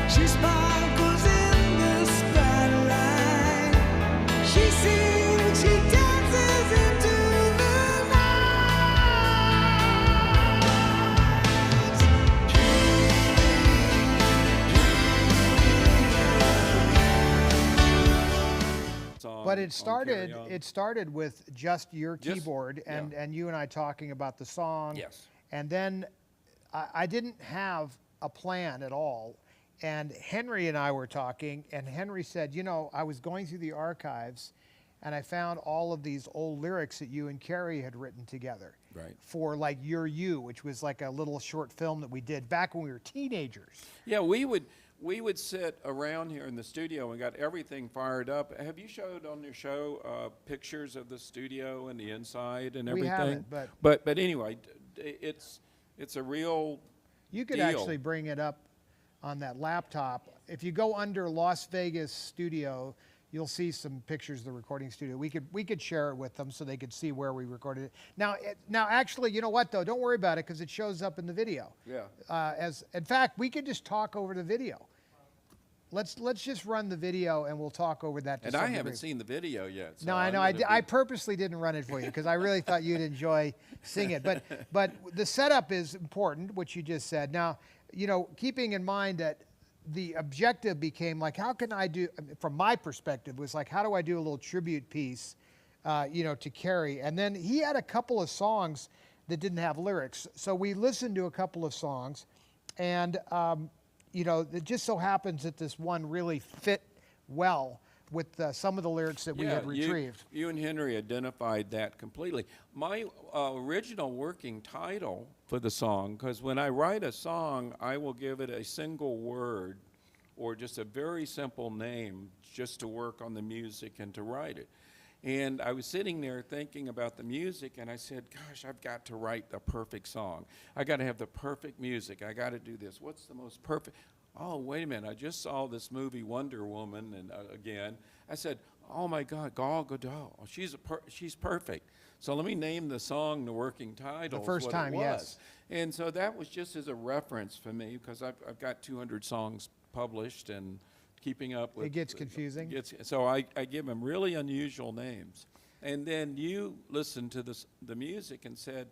She sparkles in the spotlight. She sings, she dances into the But it started with just your keyboard and you and I talking about the song. Yes. And then I didn't have a plan at all. And Henry and I were talking, and Henry said, you know, I was going through the archives and I found all of these old lyrics that you and Carrie had written together. Right. For like You're You, which was like a little short film that we did back when we were teenagers. Yeah, we would sit around here in the studio and got everything fired up. Have you showed on your show pictures of the studio and the inside and everything? We haven't, but anyway, it's a real You could deal. actually bring it up on that laptop. If you go under Las Vegas studio, you'll see some pictures of the recording studio. We could share it with them so they could see where we recorded it. Now actually, you know what though? Don't worry about it because it shows up in the video. Yeah. In fact, we could just talk over the video. Let's just run the video and we'll talk over that. And I haven't seen the video yet. So no, I know. I purposely didn't run it for you because I really thought you'd enjoy seeing it. But the setup is important, which you just said. Now, you know, keeping in mind that the objective became like, how can I do, from my perspective, was like, how do I do a little tribute piece, you know, to Carrie? And then he had a couple of songs that didn't have lyrics. So we listened to a couple of songs and, you know, it just so happens that this one really fit well with some of the lyrics that we had retrieved. You and Henry identified that completely. My original working title for the song, because when I write a song, I will give it a single word or just a very simple name just to work on the music and to write it. And I was sitting there thinking about the music, and I said, gosh, I've got to write the perfect song. I got to have the perfect music. I got to do this. What's the most perfect? Oh, wait a minute. I just saw this movie Wonder Woman, and again, I said, oh, my God, Gal Gadot. She's perfect. So let me name the song the working title. The first time, yes. And so that was just as a reference for me, because I've got 200 songs published, and keeping up with it gets confusing. So I give them really unusual names. And then you listened to the music and said,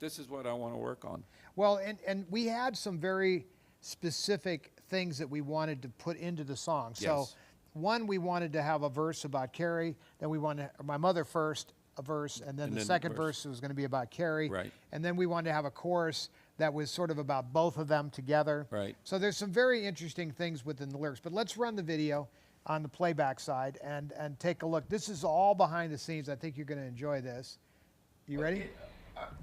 this is what I want to work on. Well, and we had some very specific things that we wanted to put into the song. So Yes. one, we wanted to have a verse about Carrie. Then we wanted my mother first, a verse, and then the second verse was going to be about Carrie. Right. And then we wanted to have a chorus that was sort of about both of them together. Right. So there's some very interesting things within the lyrics. But let's run the video on the playback side and take a look. This is all behind the scenes. I think you're going to enjoy this. You ready?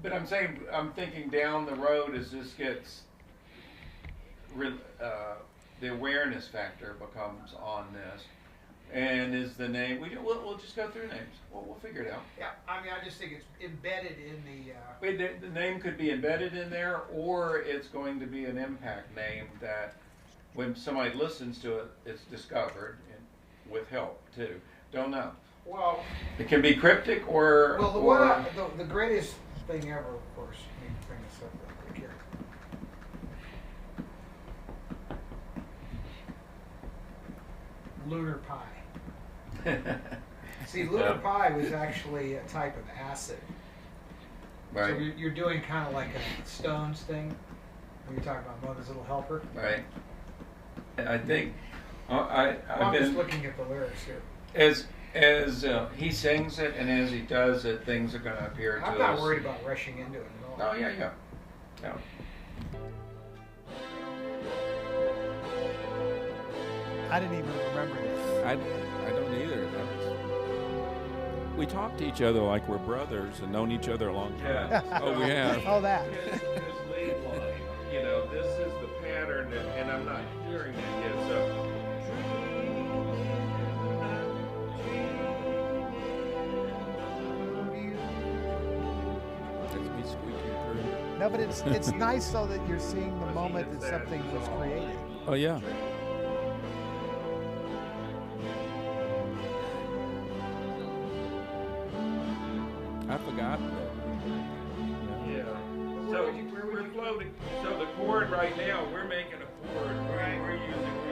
But I'm thinking down the road as this gets, the awareness factor becomes on this. And is the name, we'll just go through names. We'll figure it out. Yeah, I mean, I just think it's embedded in the... The name could be embedded in there, or it's going to be an impact name that when somebody listens to it, it's discovered and with help, too. Don't know. Well, it can be cryptic or... Well, the greatest thing ever, of course, let me bring this up real quick here. Lunar pie. See, lunar pie was actually a type of acid. Right. So you're doing kind of like a Stones thing, when you're talking about Mother's Little Helper. Right. I think I'm just looking at the lyrics here. As he sings it and as he does it, things are going to appear to us. I'm not worried about rushing into it at all. Oh, yeah. I didn't even remember this. I don't either. We talk to each other like we're brothers and known each other a long time. Yeah. Oh, we have. Oh, that. This lead line, this is the pattern, and I'm not hearing it yet, so. That's me squeaking through. No, but it's nice though that you're seeing the moment that something was created. Oh, yeah. I forgot that. Yeah. So we're floating. So the chord right now, we're making a chord. We're using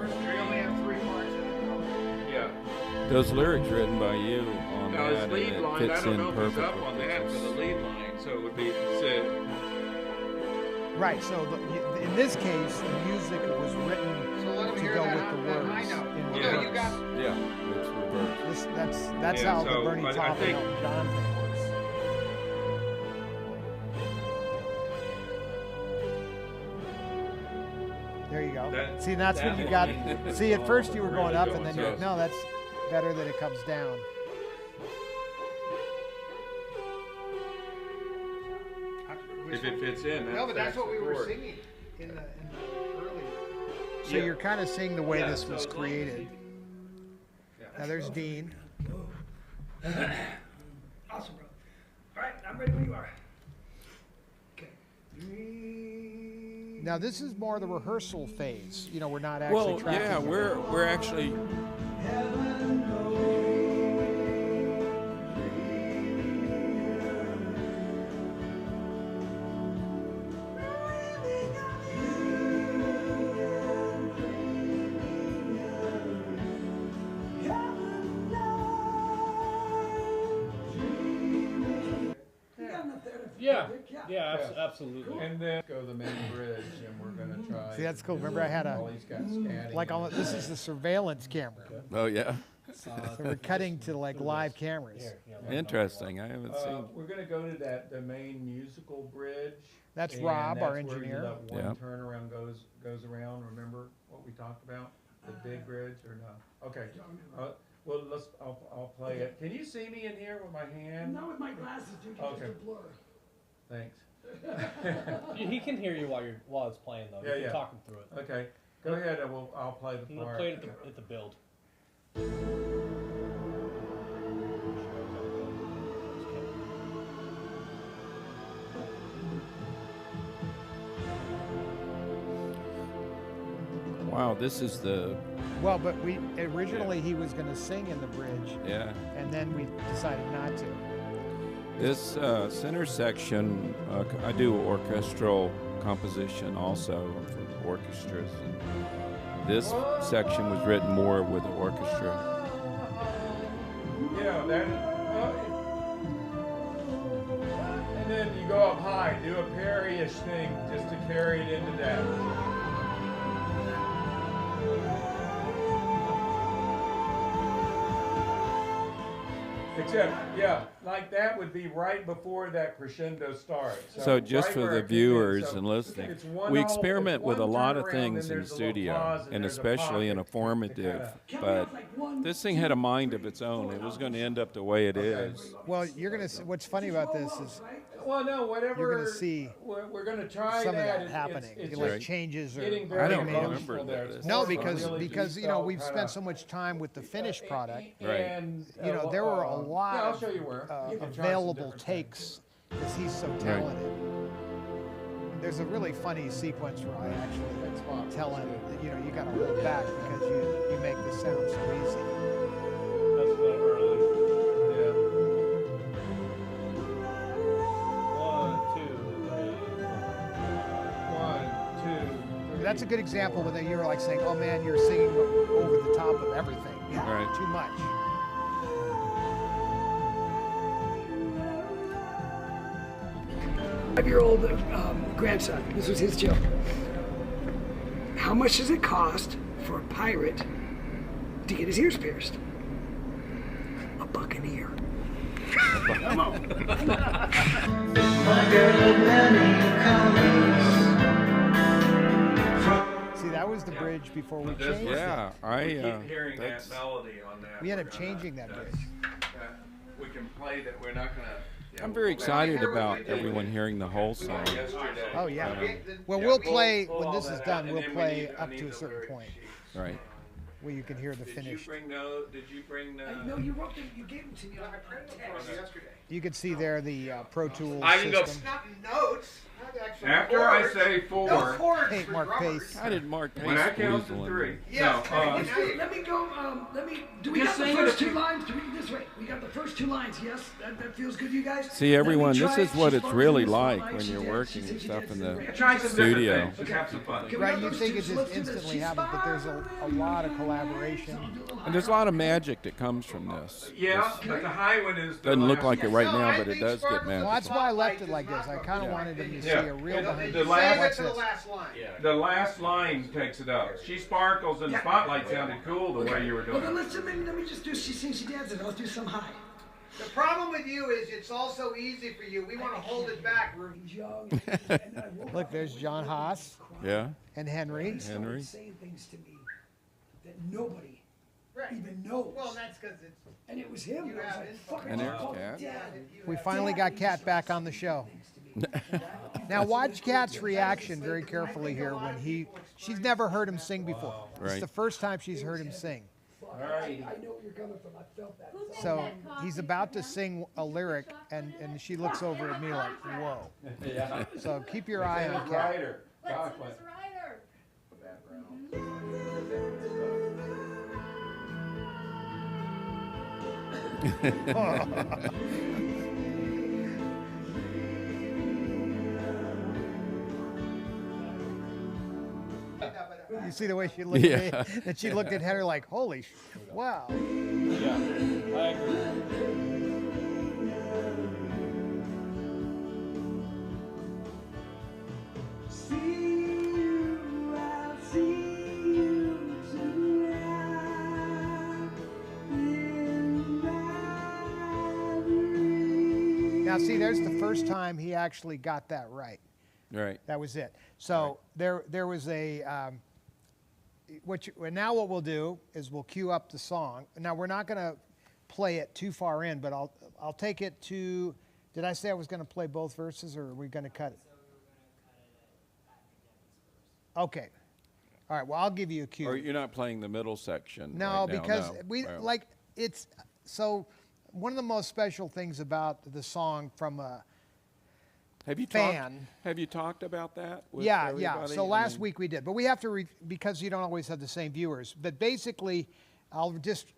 We only have 3 parts in it. Yeah. Those lyrics written by you on Now, that, his lead and line, it I fits don't in know if he's perfect up with on this. that for the lead line, so it would be said. Right, so in this case, the music was written to go with the words. In Yeah. reverse. Yeah, it's reversed. That's Yeah, how the so Bernie I Taupin think- Elton John thing works. There you go. See, that's when you got. See, at first you were going up, and then you're no. That's better that it comes down. If it fits in, No, but that's what we were chord. singing in the early. So you're kind of seeing the way Yeah, this so was as long as created. Now there's Dean. Awesome, bro. All right, I'm ready when you are. Okay. Now this is more the rehearsal phase. You know, we're not actually Well, tracking. yeah, it. we're actually. Yeah, absolutely. And then go the main bridge, and we're gonna try. See, that's cool. Remember, I had a All he's got scatting. like all. This is the surveillance camera. Oh yeah, So we're cutting to like live cameras. interesting. I haven't seen. We're gonna go to the main musical bridge. That's and Rob, our that's where you engineer. let one Yep. turnaround goes around. Remember what we talked about? The big bridge or no? Okay. Well, I'll play it. Can you see me in here with my hand? Not with my glasses, dude. You're Okay. just a blur. Thanks. He can hear you while it's playing though. Yeah, You yeah. can talk him through it. Okay. Go ahead. I'll play the I'm gonna part. play it at the build. Wow, this is the Well, but we originally he was going to sing in the bridge, yeah. and then we decided not to. This center section, I do orchestral composition also for orchestras. And this section was written more with the orchestra. Yeah, that. And then you go up high, do a parry-ish thing just to carry it into that. Except, yeah, like that would be right before that crescendo starts. So just right for where the it came in. viewers So and listening, it's one we all- experiment it's with a one lot of turnaround, things then in the there's a little studio, pause, and there's a especially in a pocket to formative. kinda- But this thing had a mind of its own. It was going to end up the way it is. Well, you're going to. What's funny about this is Well, no, whatever. You're gonna see We're going to try some of that. that happening. It's like Right. changes or getting I very don't emotional remember there. that. It's no, more because really because you know we've spent so much time with the finished product. Right. And, You know, there were a yeah, lot I'll of show you where. You can try some available different things. takes because he's so talented. There's a really funny sequence where I actually tell him that, you know, you got to hold back because you make the sound so easy. That's the early. Yeah. 1, 2, 3. 1, 2, 3. That's a good example when you were like saying, "Oh man, you're singing over the top of everything. Right. Too much." Five-year-old grandson. This was his joke. How much does it cost for a pirate to get his ears pierced? $1 an ear. Come on. See, that was the bridge before we This changed was- it. Yeah, I. Keep hearing that That's, melody on that. We ended up We're gonna changing that just, bridge. we can play that. We're not gonna. Yeah, I'm very we'll go back. excited about everyone hearing the whole song. Yesterday. Oh yeah. Well, Yeah, we'll pull- play pull when all this that is out, done. and We'll then play I up need to a the certain lyric point sheets. Right. where you can hear the Did finished. you bring You gave them to me on text. yesterday. You can see there the Pro Tools I can go- system. Not notes. Not actual After I chords. say No 4, chords Hey, for Mark drummers. Pace. How did Mark Pace when I count squeeze to one 3. Yeah, No, Let me go. Do we Just got the sing it first if two you- lines? Do we this way? We got the first two lines. Yes, that feels good, you guys. See, everyone, this is what it's really like when when you're working and stuff in the try some studio. different things. Just have some fun. Right, you think it just instantly happens, but there's a lot of collaboration. And there's a lot of magic that comes from this. Yeah, but the high one is the Doesn't look last like it one. right No, now, I but it think does get Sparkles Well, magic. that's why I left it Spotlight like does this. I not kind of go wanted them to back. see Yeah. a real The behind the the last- save it What's to the this? last line. The last line takes it up. She sparkles and the spotlight sounded cool the way you were Well, doing then it. let me just do. She sings, she dances. I'll do some high. The problem with you is it's all so easy for you. We want to hold it back. He's young. and I woke Look, up there's one John day Haas Yeah. and Henry. He started Henry. saying things to me that nobody Right. even knows. Well, that's because it's. And it was him. You And I was have like, info. fuck, And I there's called Kat. Dad. We finally got Kat back on the show. Now watch Kat's reaction very carefully here when she's never heard him sing before. It's Right. the first time she's heard him sing. I know where you're coming from. I felt that. So he's about to sing a lyric, and she looks over at me like, whoa. Yeah. So keep your eye on Kat. Writer. Chocolate. You see the way she looked at me? And she looked at Henry like, holy, wow. Yeah, I agree. See you, I'll see you tonight in Mary. Now see, there's the first time he actually got that right. Right. That was it. So there was a, now what we'll do is we'll cue up the song. Now we're not going to play it too far in, but I'll take it to, did I say I was going to play both verses, or are we going to cut it? Okay. All right, well, I'll give you a cue. Or you're not playing the middle section. No, right now, because no. we Well, like it's so one of the most special things about the song from a have you fan. Have you talked about that? With yeah. everybody? So I last mean, week we did, but we have to because you don't always have the same viewers. But basically, I'll just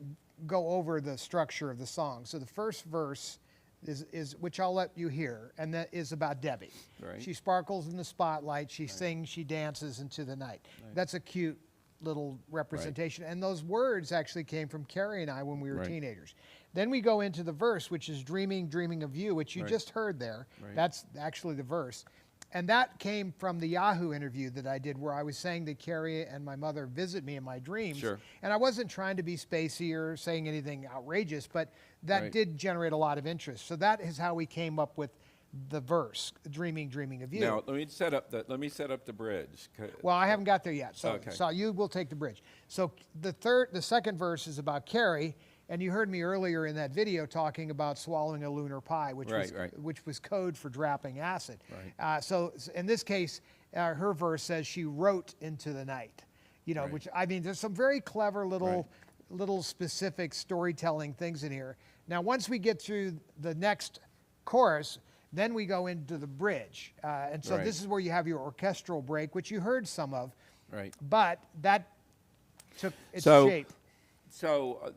go over the structure of the song. So the first verse is which I'll let you hear, and that is about Debbie. Right. She sparkles in the spotlight. She sings. She dances into the night. That's a cute little representation. And those words actually came from Carrie and I when we were Right. teenagers. Then we go into the verse, which is dreaming, dreaming of you, which you Right. just heard there. Right. That's actually the verse. And that came from the Yahoo interview that I did, where I was saying that Carrie and my mother visit me in my dreams. Sure. And I wasn't trying to be spacey or saying anything outrageous, but that Right. did generate a lot of interest. So that is how we came up with the verse, dreaming, dreaming of you. Now let me set up the bridge. Well, I haven't got there yet, so Okay. so you will take the bridge. So the second verse is about Carrie, and you heard me earlier in that video talking about swallowing a lunar pie, which was code for dropping acid. Right. So in this case, her verse says she wrote into the night, Right. which I mean, there's some very clever little specific storytelling things in here. Now, once we get through the next chorus, then we go into the bridge. And so Right. this is where you have your orchestral break, which you heard some of, Right. but that took its So- shape. So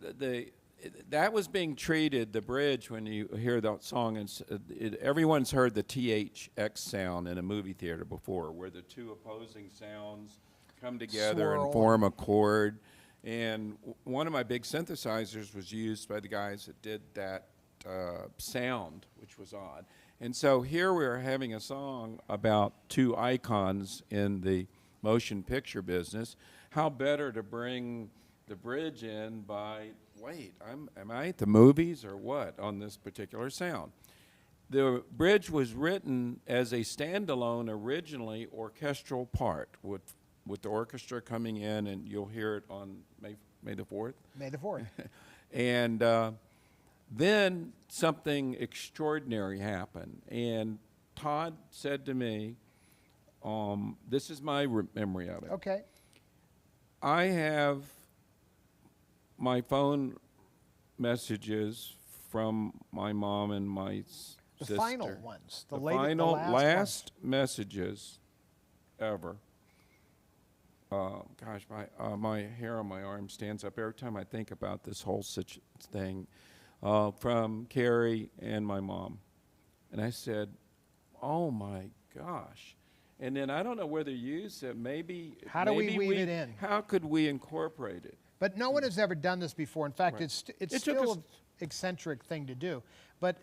that was being treated, the bridge, when you hear that song, and everyone's heard the THX sound in a movie theater before, where the two opposing sounds come together Swirl. and form a chord. And one of my big synthesizers was used by the guys that did that sound, which was odd. And so here we're having a song about two icons in the motion picture business. How better to bring the bridge in by, wait, am I at the movies or what on this particular sound? The bridge was written as a standalone, originally orchestral part with the orchestra coming in, and you'll hear it on May the 4th. May the 4th. And then something extraordinary happened. And Todd said to me, this is my memory of it. Okay. I have my phone messages from my mom and my The sister. final ones. The final last last messages ever. Gosh, my hair on my arm stands up every time I think about this whole thing, from Carrie and my mom. And I said, oh my gosh. And then I don't know whether you said maybe. How do we maybe weave it in? How could we incorporate it? But no one has ever done this before. In fact, Right. it's It took still us- an eccentric thing to do. But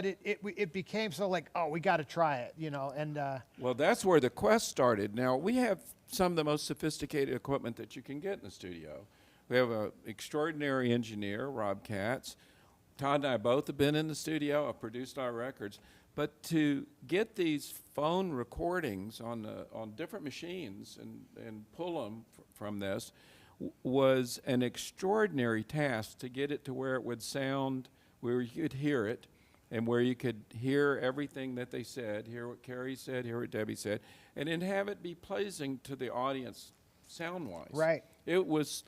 it became so like, oh, we got to try it, you know. And Well, that's where the quest started. Now, we have some of the most sophisticated equipment that you can get in the studio. We have an extraordinary engineer, Rob Katz. Todd and I both have been in the studio. I've produced our records. But to get these phone recordings on different machines and pull them from this was an extraordinary task to get it to where it would sound, where you could hear it, and where you could hear everything that they said, hear what Carrie said, hear what Debbie said, and then have it be pleasing to the audience sound-wise. Right. It was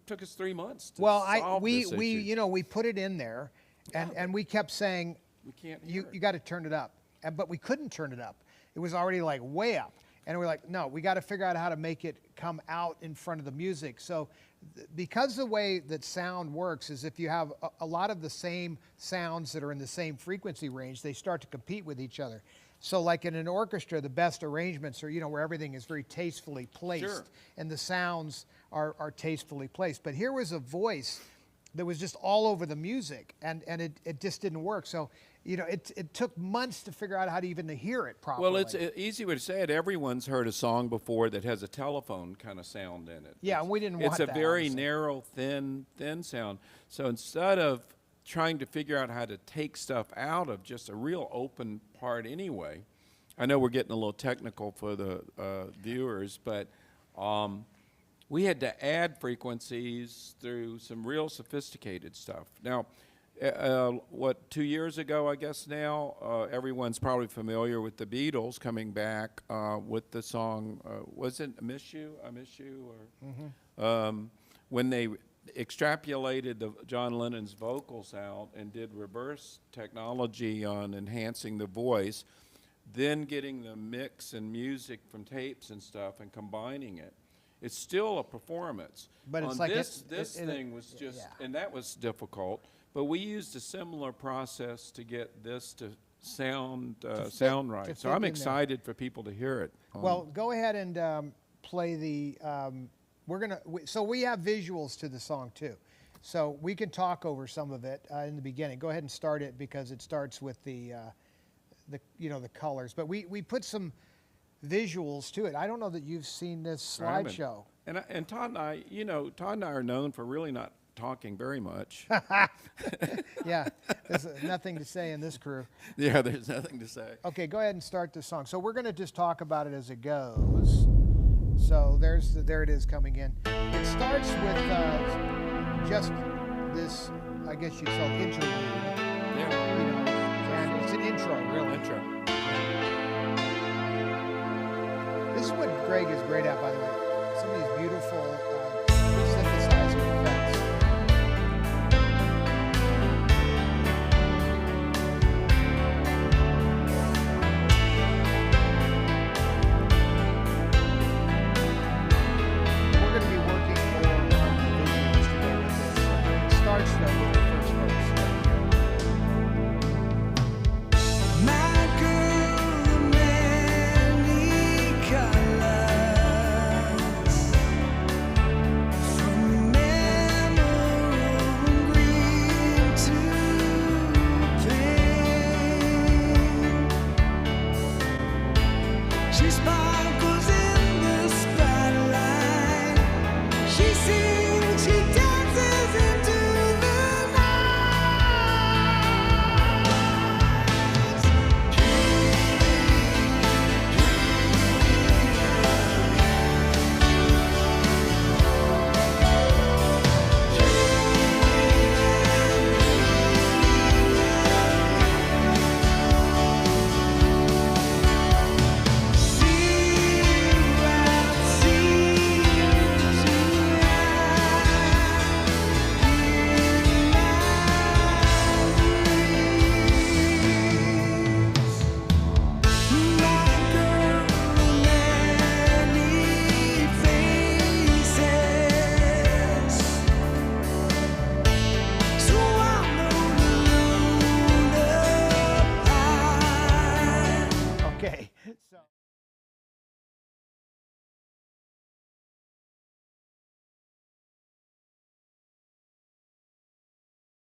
took us 3 months to well, solve we this we issue. you know we put it in there, and we kept saying We can't hear you got to turn it up, but we couldn't turn it up. It was already like way up, and we're like, no, we got to figure out how to make it come out in front of the music. So, because the way that sound works is if you have a lot of the same sounds that are in the same frequency range, they start to compete with each other. So, like in an orchestra, the best arrangements are, you know, where everything is very tastefully placed, Sure. and the sounds are tastefully placed. But here was a voice that was just all over the music, and it just didn't work. So, you know, it took months to figure out how to even to hear it properly. Well, it's an easy way to say it. Everyone's heard a song before that has a telephone kind of sound in it. Yeah, and we didn't want It's a that, very obviously. narrow, thin sound. So instead of trying to figure out how to take stuff out of just a real open part anyway, I know we're getting a little technical for the viewers, but we had to add frequencies through some real sophisticated stuff. Now, 2 years ago, I guess now, everyone's probably familiar with the Beatles coming back with the song, was it Miss You? I Miss You? Or, when they extrapolated John Lennon's vocals out and did reverse technology on enhancing the voice, then getting the mix and music from tapes and stuff and combining it. It's still a performance. But it's on like this thing was just, yeah. and that was difficult. But we used a similar process to get this to sound sound right. So fit I'm in there. excited for people to hear it. Well, go ahead and play the. So we have visuals to the song too, so we can talk over some of it in the beginning. Go ahead and start it because it starts with the colors. But we put some visuals to it. I don't know that you've seen this I haven't. slideshow. And Todd and I, Todd and I are known for really not talking very much. Yeah, there's nothing to say in this crew. Yeah, there's nothing to say. Okay, go ahead and start the song. So we're going to just talk about it as it goes. So there it is coming in. It starts with just this, I guess you'd call it interlude, Yeah, you know, and it's an intro, real really. intro. This is what Greg is great at, by the way. Some of these beautiful synthesizer effects.